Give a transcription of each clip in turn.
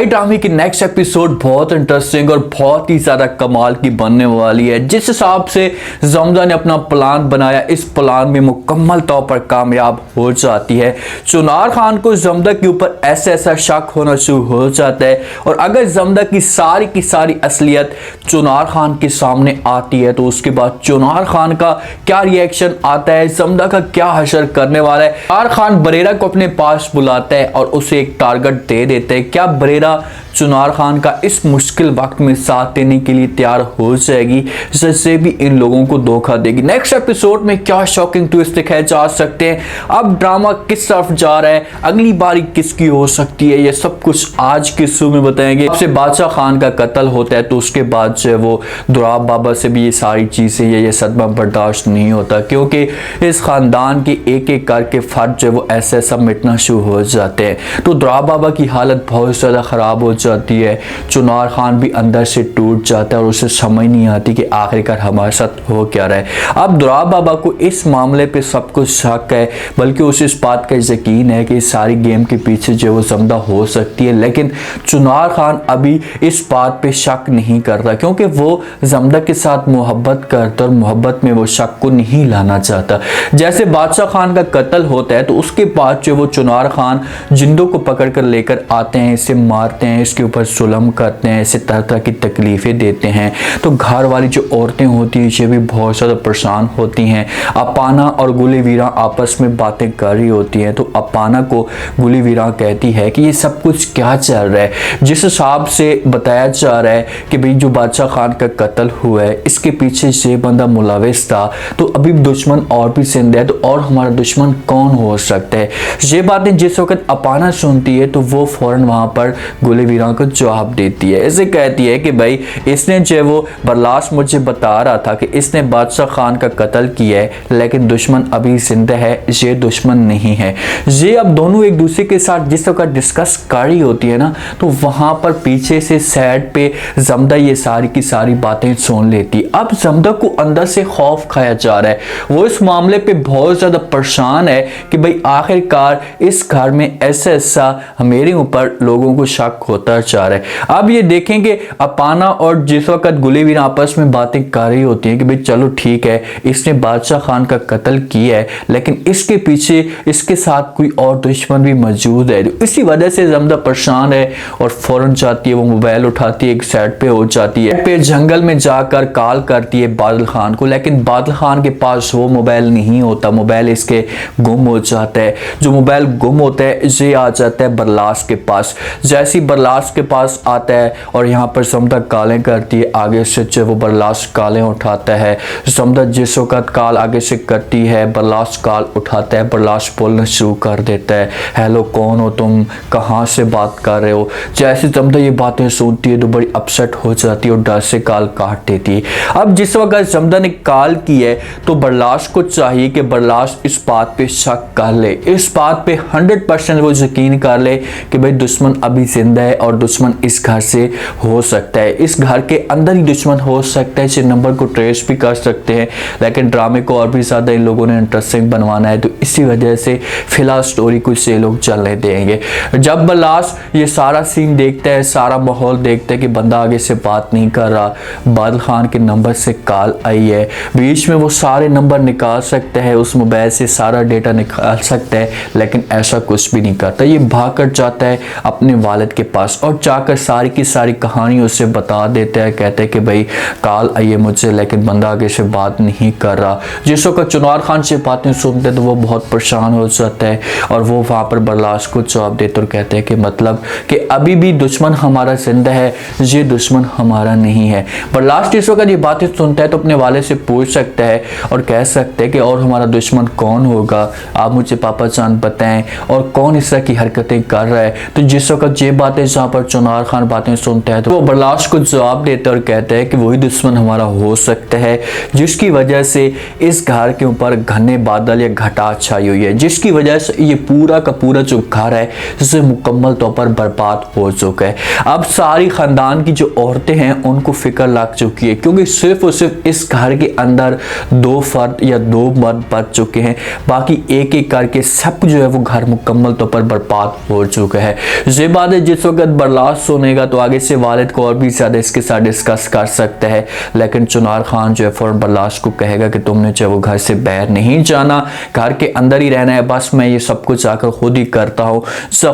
भाई ड्रामे की नेक्स्ट एपिसोड बहुत इंटरेस्टिंग और बहुत ही ज़्यादा कमाल की बनने वाली है। जिस हिसाब से जमदा ने अपना प्लान बनाया, इस प्लान में मुकम्मल तौर पर कामयाब हो जाती है। चुनार खान को जमदा के ऊपर ऐसा शक होना शुरू हो जाता है और अगर जमदा की सारी असलियत चुनार खान के सामने आती है तो उसके बाद चुनार खान का क्या रिएक्शन आता है, जमदा का क्या हशर करने वाला है। चुनार खान बरेरा को अपने पास बुलाता है और उसे एक टारगेट दे देते हैं। क्या बरेरा चुनार खान का इस मुश्किल वक्त में साथ देने के लिए तैयार हो जाएगी, जिससे भी इन लोगों को धोखा देगी। नेक्स्ट एपिसोड में क्या शॉकिंग ट्विस्ट दिखाए जा सकते हैं, अब ड्रामा किस तरफ जा रहा है, अगली बारी किसकी हो सकती है, ये सब कुछ आज के शो में बताएंगे। सबसे बादशाह खान का कत्ल होता है तो उसके बाद जो है वो दुराब बाबा से भी ये सारी चीजें ये सदमा बर्दाश्त नहीं होता, क्योंकि इस खानदान के एक करके फर्द जो है वो ऐसे सब मिटना शुरू हो जाते हैं। तो दुराब बाबा की हालत बहुत ज़्यादा ख़राब हो जाती है। चुनार खान भी अंदर से टूट जाता है और उसे समझ नहीं आती कि आखिरकार हमारे साथ हो क्या रहा है। अब दुराब बाबा को इस मामले पे सब कुछ शक है, बल्कि उसे इस बात का यकीन है कि इस सारी गेम के पीछे जो वो जमदा हो सकती है। लेकिन चुनार खान अभी इस बात पे शक नहीं करता, क्योंकि वो जमदा के साथ मोहब्बत करता और मोहब्बत में वो शक को नहीं लाना चाहता। जैसे बादशाह खान का कत्ल होता है तो उसके बाद जो वो चुनार खान जिंदों को पकड़ कर लेकर आते हैं, इसे मारते हैं, इसके ऊपर जुल्म करते हैं, इसे तरह तरह की तकलीफें देते हैं। तो घर वाली जो औरतें होती हैं ये भी बहुत ज़्यादा परेशान होती हैं। अपाना और गुलीवीरा आपस में बातें कर रही होती हैं, तो अपाना को गुलीवीरा कहती है कि ये सब कुछ क्या चल रहा है। जिस हिसाब से बताया जा रहा है कि भाई जो बादशाह खान का कत्ल हुआ है इसके पीछे ये बंदा मुलविस था, तो अभी दुश्मन और भी जिंदा है, तो और हमारा दुश्मन कौन हो सकता है। ये बातें जिस वक्त अपाना सुनती है तो वो फौरन वहां पर गुलीवीरा को जवाब देती है। इसे कहती है कि भाई इसने जो वो बरलास मुझे बता रहा था कि इसने बादशाह खान का कत्ल किया है, लेकिन दुश्मन अभी जिंदा है, ये दुश्मन नहीं है। ये अब दोनों एक दूसरे के साथ जिस वक्त डिस्कस कर रही होती है ना, तो वहां पर पीछे से साइड पे जमदा ये सारी की सारी बातें सुन लेती। अब जमदा को अंदर से खौफ खाया जा रहा है, वो इस मामले पे बहुत ज्यादा परेशान है कि भाई आखिरकार इस घर में ऐसा मेरे ऊपर लोगों को शक होता जा रहा है। अब ये देखेंगे अपाना और जिस वक्त गुलीवीरा आपस में बातें कर रही होती हैं कि भाई चलो ठीक है इसने बादशाह खान का कत्ल किया है, लेकिन इसके पीछे इसके साथ कोई और दुश्मन भी मौजूद है। इसी वजह से जमदा परेशान है और फौरन जाती है, वो मोबाइल उठाती है, एक साइड पे हो जाती है, फिर जंगल में जाकर कॉल करती है बादल खान को, लेकिन बादल खान के पास वो मोबाइल नहीं होता, मोबाइल इसके गुम हो जाता है। जो मोबाइल गुम होता है ये आ जाता है बरलास के पास। जैसी बरलास के पास आता है और यहाँ पर जमदा कालें करती है, आगे से जो वो बरलास कालें उठाता है। जमदा जिस वक्त कॉल आगे से करती है बरलास कॉल उठाता है, बरलास बोलना शुरू कर देता है, हेलो कौन हो तुम, कहाँ से बात कर रहे हो। जैसे जमदा ये बातें सुनती है तो बड़ी अपसेट हो जाती है और डर से कॉल काट देती है। अब जिस वक्त जमदा ने कॉल की है तो बरलास को चाहिए कि बरलास इस बात पे शक कर ले, इस बात पे 100% वो यकीन कर ले कि भाई दुश्मन अभी जिंदा है और दुश्मन इस घर से हो सकता है, इस घर के अंदर ही दुश्मन हो सकता है। इस नंबर को ट्रेस भी कर सकते हैं, लेकिन ड्रामे को और भी ज़्यादा इन लोगों ने इंटरेस्टिंग बनवाना है, तो इसी वजह से फिलहाल स्टोरी को से लोग चलने देंगे। जब बरलास ये सारा सीन देखता है, सारा माहौल देखता है कि बंदा आगे से बात नहीं कर रहा, बादल खान के नंबर से कॉल आई है, बीच में वो सारे नंबर निकाल सकता है, उस मोबाइल से सारा डेटा निकाल सकता है, लेकिन ऐसा कुछ भी नहीं करता। ये भाग कर जाता है अपने वालिद के पास और जाकर सारी की सारी कहानी उसे बता देता है, कहते हैं कि भाई कॉल आई है मुझे, लेकिन बंदा आगे से बात नहीं कर रहा। जिस वक्त चुनार खान से बातें सुनते हैं तो वो बहुत परेशान हो जाता है और वो वहाँ पर बरलास को जवाब देते और कहते हैं कि मतलब कि अभी भी दुश्मन हमारा जिंदा है, ये दुश्मन हमारा नहीं है। बरलास जिस वक्त ये बातें सुनता है तो अपने वाले से पूछ सकता है और कह सकते हैं कि और हमारा दुश्मन कौन होगा, आप मुझे पापा जान बताएं, और कौन इस तरह की हरकतें कर रहा है। तो जिस वक्त ये बातें जहाँ पर चुनार खान बातें सुनता है तो वो बरलास को जवाब देता है और कहता है कि वही दुश्मन हमारा हो सकता है जिसकी वजह से इस घर के ऊपर घने बादल या घटा छाई हुई है, जिसकी वजह से ये पूरा का पूरा जो घर है जिसे मुकम्मल तौर पर बर्बाद हो चुका है। अब सारी खानदान की जो औरतें हैं उनको फिक्र लग चुकी है, क्योंकि सिर्फ और सिर्फ इस घर के अंदर 2 फर्द या 2 मर्द बच चुके हैं, बाकी एक एक करके सब जो है वो घर मुकम्मल तौर पर बर्बाद हो चुका है। ये बात है जिस वक्त बर्लास सुनेगा तो आगे से वालिद को और भी ज़्यादा इसके साथ डिस्कस कर सकता है, लेकिन चुनार खान जो है फ़ौरन बर्लास को कहेगा कि तुमने जो है वो घर से बाहर नहीं जाना, घर के अंदर ही रहना है, बस मैं ये सब कुछ जाकर खुद ही करता हूँ,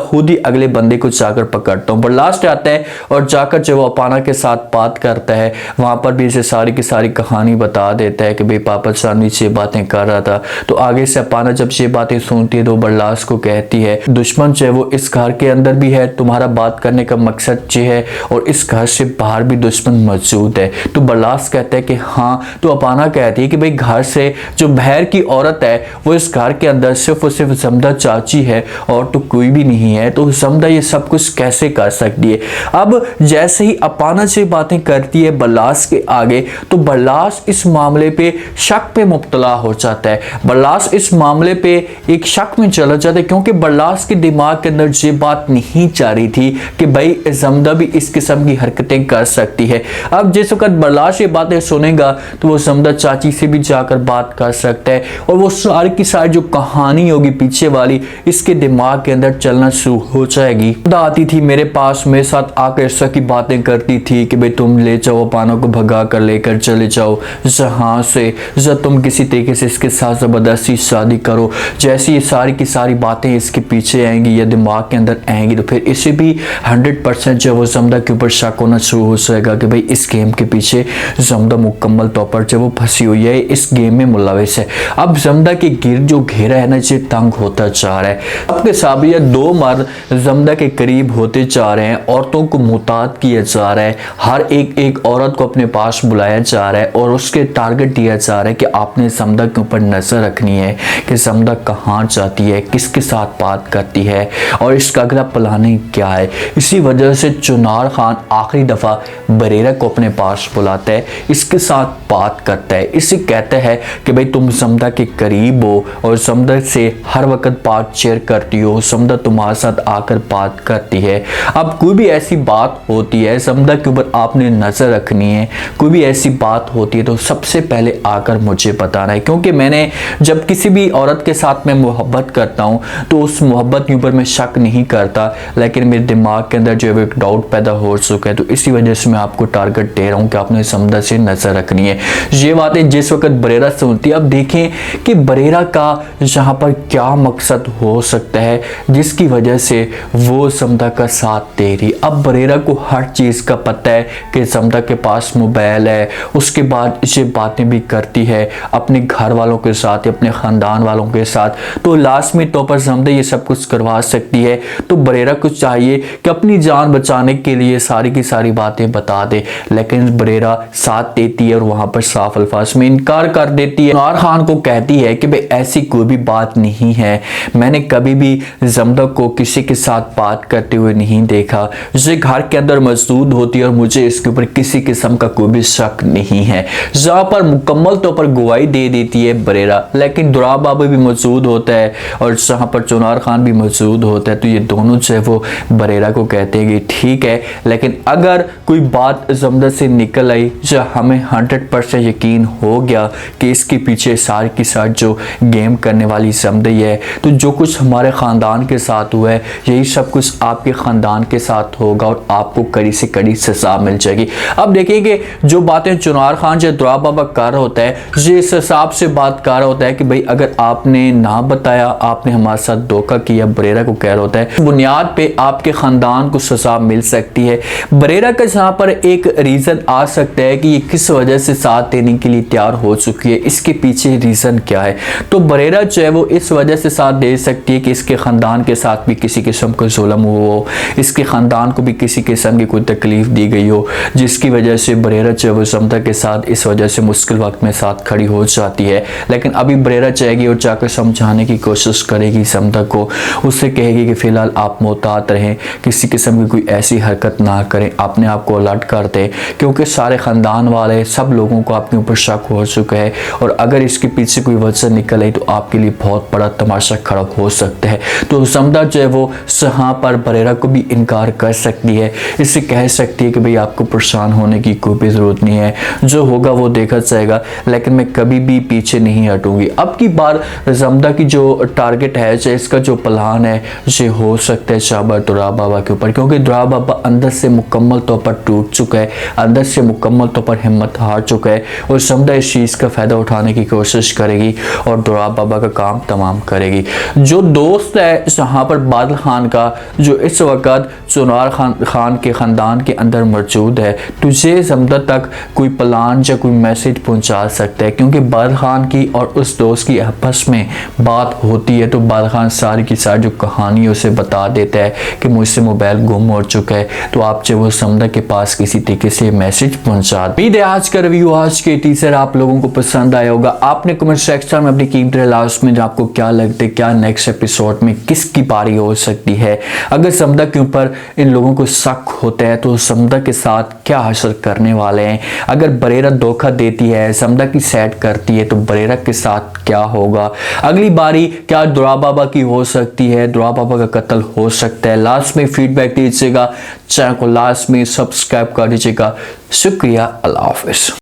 खुद ही अगले बंदे को जाकर पकड़ता हूँ। बर्लास आता है और जाकर जो वो अपाना के साथ बात करता है, वहाँ पर भी इसे सारी की सारी कहानी बता देता है कि भाई पापा सामने से बातें कर रहा था। तो आगे से अपाना जब ये बातें सुनती है तो बर्लास को कहती है दुश्मन जो है वो इस घर के अंदर भी है, तुम्हारा बात करने का मकसद ये है, और इस घर से बाहर भी दुश्मन मौजूद है। तो बर्लास कहता है कि हाँ। तो अपाना कहती है कि भाई घर से जो बाहर की औरत है वो इस घर के अंदर सिर्फ और सिर्फ जमदा चाची है और तो कोई भी नहीं है, तो जमदा ये सब कुछ कैसे कर सकती है। अब जैसे ही अपाना से बातें करती है बर्लास के आगे, तो बर्लास इस मामले पे शक पे मुब्तला हो जाता है। बर्लास इस मामले पे एक शक में चला जाता है, क्योंकि बर्लास के दिमाग के अंदर ये बात नहीं जा रही थी कि भाई जमदा भी इस किस्म की हरकतें कर सकती है। अब जिस वक्त बर्लास ये बातें सुनेगा तो वो जमदा चाची से भी जाकर बात कर सकता है, और वो सारी की सारी जो कहानी होगी पीछे वाली इसके दिमाग के अंदर चलना शुरू हो जाएगी। आती थी मेरे पास, मेरे साथ आकर इस की बातें करती थी कि भाई तुम ले जाओ अपाना को, भगा कर लेकर चले जाओ जहां से, जब तुम किसी तरीके से इसके साथ ज़बरदस्ती शादी करो। जैसे ये सारी की सारी बातें इसके पीछे आएंगी या दिमाग के अंदर आएंगी, तो फिर इसे भी 100% जो वो जमदा के ऊपर शक होना शुरू हो जाएगा कि भाई इस गेम के पीछे जमदा मुकम्मल तौर पर जो वो फंसी हुई है, इस गेम में मुलविस है। अब जमदा के गिर्द जो घेरा है ना, ये तंग होता जा रहा है। आपके साबिया 2 मर्द जमदा के करीब होते जा रहे हैं, औरतों को मुताद किया जा रहा है, हर एक औरत को अपने पास बुलाया जा रहा है और उसके टारगेट दिया जा रहा है कि आपने जमदा के ऊपर नजर रखनी है कि जमदा कहाँ जाती है, किसके साथ बात करती है और इसका अगला प्लानिंग क्या है। इसी वजह से चुनार खान आखिरी दफा बरेरा को अपने पास बुलाता है, इसके साथ बात करता है, इसे कहता है कि भाई तुम जमदा के करीब हो और जमदा से हर वक्त बात शेयर करती हो, जमदा तुम्हारे साथ आकर बात करती है। अब कोई भी ऐसी बात होती है जमदा के ऊपर आपने नजर रखनी है, कोई भी ऐसी बात होती है तो सबसे पहले आकर मुझे बताना है, क्योंकि मैंने जब किसी भी औरत के साथ मैं मोहब्बत करता हूँ तो उस मोहब्बत के ऊपर मैं शक नहीं करता, लेकिन मेरे दिमाग के अंदर जो है एक डाउट पैदा हो चुका है, तो इसी वजह से मैं आपको टारगेट दे रहा हूँ कि आपने जमदा से नजर रखनी है। ये बातें जिस वक्त बरेरा सुनती है, अब देखें कि बरेरा का यहाँ पर क्या मकसद हो सकता है जिसकी वजह से वो जमदा का साथ दे रही। अब बरेरा को हर चीज़ का पता है कि जमदा के पास मोबाइल है, उसके बाद ये बातें भी करती है अपने घर वालों के साथ, अपने ख़ानदान वालों के साथ, तो लाजमी तौर पर जमदा ये सब कुछ करवा सकती है। तो बरेरा को चाहिए कि अपनी जान बचाने के लिए सारी की सारी बातें बता दे, लेकिन बरेरा साथ देती है और वहाँ पर साफ अल्फाज में इनकार कर देती है। चुनार खान को कहती है कि भाई ऐसी कोई भी बात नहीं है, मैंने कभी भी जमदा को किसी के साथ बात करते हुए नहीं देखा, ये घर के अंदर मौजूद होती है और मुझे इसके ऊपर किसी किस्म का कोई भी शक नहीं है। जहाँ पर मुकम्मल तौर पर गवाही दे देती है बरेरा, लेकिन दुरा बाबा भी मौजूद होता है और जहाँ पर चुनार खान भी मौजूद होता है, तो ये दोनों जो है वो बरेरा को कहते हैं कि ठीक है, लेकिन अगर कोई बात जमदा से निकल आई जो हमें 100% यकीन हो गया कि इसके पीछे सारी की सारी जो गेम करने वाली जमदा ही है, तो जो कुछ हमारे ख़ानदान के साथ हुआ है यही सब कुछ आपके ख़ानदान के साथ होगा और आपको कड़ी से कड़ी सजा मिल जाएगी। अब देखिए कि जो बातें चुनार खान जो दुरा बाबा कर रहा होता है, ये इस हिसाब से बात कर रहा होता है कि भाई अगर आपने ना बताया, आपने हमारे साथ धोखा किया, बरेरा को कह रहा होता है बुनियाद पे आपके ख़ानदान को सजा मिल सकती है। बरेरा का जहाँ पर एक रीज़न आ सकता है कि ये किस वजह से साथ देने के लिए तैयार हो चुकी है, इसके पीछे रीज़न क्या है। तो बरेरा जो है वो इस वजह से साथ दे सकती है कि इसके ख़ानदान के साथ भी किसी किस्म का जुल्म हुआ हो, इसके ख़ानदान को भी किसी किस्म की कोई तकलीफ़ दी गई हो, जिसकी वजह से बरेरा जो है वो जमदा के साथ इस वजह से मुश्किल वक्त में साथ खड़ी हो जाती है। लेकिन अभी बरेरा चाहेगी और जाकर समझाने की कोशिश करेगी जमदा को, उससे कहेगी कि फ़िलहाल आप मोहतात रहें, किसी किस्म की कोई ऐसी हरकत ना करें, अपने आप को अलर्ट कर दें, क्योंकि सारे ख़ानदान वाले सब लोगों को आपके ऊपर शक हो चुका है और अगर इसके पीछे कोई वजह निकल आई तो आपके लिए बहुत बड़ा तमाशा खड़ा हो सकता है। तो जमदा जो है वो यहाँ पर बरेरा को भी इनकार कर सकती है, इससे कह सकती है कि भाई आपको परेशान होने की कोई भी ज़रूरत नहीं है, जो होगा वो देखा जाएगा, लेकिन मैं कभी भी पीछे नहीं हटूंगी। अब की बार जमदा की जो टारगेट है, इसका जो प्लान है, ये हो सकता है शाहबाद दुरा बाबा के ऊपर, क्योंकि दुरा बाबा अंदर से मुकम्मल तौर पर टूट चुका है, अंदर से मुकम्मल तौर पर हिम्मत हार चुका है और समझा इस चीज़ का फ़ायदा उठाने की कोशिश करेगी और दुरा बाबा का काम तमाम करेगी। जो दोस्त है जहाँ पर बादल खान का, जो इस वक्त चुनार खान के ख़ानदान के अंदर मौजूद है, तुझे समझा तक कोई प्लान या कोई मैसेज पहुँचा सकता है, क्योंकि बादल खान की और उस दोस्त की आपस में बात होती है तो बादल खान सारी की सारी जो कहानी उसे बता देता है कि मुझसे मोबाइल गुम हो चुका है, तो आप जो वो समझा के पास किसी तरीके से मैसेज पहुंचा। उम्मीद है आज का रिव्यू, आज के टीजर आप लोगों को पसंद आया होगा। आपने कमेंट सेक्शन में अपनी कीमती लास्ट में आपको क्या लगता है, क्या नेक्स्ट एपिसोड में किसकी पारी हो सकती है। अगर समझा के ऊपर इन लोगों को शक होता है तो समझा के साथ क्या हासिल करने वाले हैं। अगर बरेरा धोखा देती है, समझा की सेट करती है, तो बरेरा के साथ क्या होगा। अगली बारी क्या दुरा बाबा की हो सकती है, दुरा बाबा का कत्ल हो सकता है। लास्ट में फीडबैक दीजिएगा, चैनल को लास्ट में सब्सक्राइब कर दीजिएगा। शुक्रिया, अल्लाह हाफिज़।